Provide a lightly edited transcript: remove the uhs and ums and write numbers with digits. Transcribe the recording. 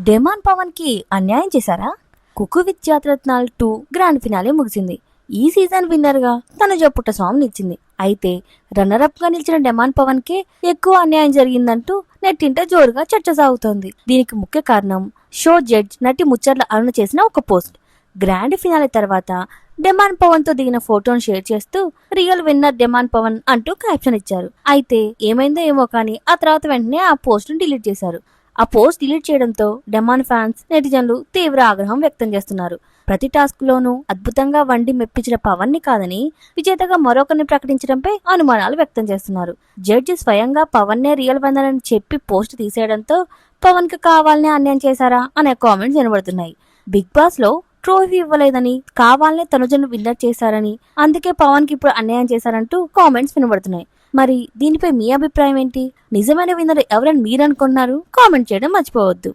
Demon Pawan కి అన్యాయం చేశారా? Kuku with Jathi Ratnalu 2 grand finale ముగిసింది. ఈ సీజన్ విన్నర్ గా తనుజ పుట్టస్వామి నిలిచింది. అయితే రన్నర్ అప్ గా నిలిచిన డెమాన్ పవన్ కే ఎక్కువ అన్యాయం జరిగిందంటూ నెట్టింట జోరుగా చర్చ సాగుతోంది. దీనికి ముఖ్య కారణం షో జడ్జ్ నటి ముచ్చర్ల అరుణ చేసిన ఒక పోస్ట్. గ్రాండ్ ఫినాలే తర్వాత డెమాన్ పవన్ తో దిగిన ఫోటోను షేర్ చేస్తూ రియల్ విన్నర్ డెమాన్ పవన్ అంటూ క్యాప్షన్ ఇచ్చారు. అయితే ఏమైందో ఏమో కానీ ఆ తర్వాత వెంటనే ఆ పోస్ట్ ను డిలీట్ చేశారు. ఆ పోస్ట్ డిలీట్ చేయడంతో డెమాన్ ఫ్యాన్స్, నెటిజన్లు తీవ్ర ఆగ్రహం వ్యక్తం చేస్తున్నారు. ప్రతి టాస్క్ లోనూ అద్భుతంగా వండి మెప్పించిన పవన్ ని కాదని విజేతగా మరొకరిని ప్రకటించడంపై అనుమానాలు వ్యక్తం చేస్తున్నారు. జడ్జి స్వయంగా పవన్ నే రియల్ విన్నర్ అని చెప్పి పోస్ట్ తీసేయడంతో పవన్ కి కావాలనే అన్యాయం చేశారా అనే కామెంట్స్ వినబడుతున్నాయి. బిగ్ బాస్ లో ట్రోఫీ ఇవ్వలేదని, కావాలనే తనుజను విన్నర్ చేశారని, అందుకే పవన్ కి ఇప్పుడు అన్యాయం చేశారంటూ కామెంట్స్ వినబడుతున్నాయి. మరి దీనిపై మీ అభిప్రాయం ఏంటి? నిజమైన విన్నర్ ఎవరని మీరు అనుకున్నారు? కామెంట్ చేయడం మర్చిపోవద్దు.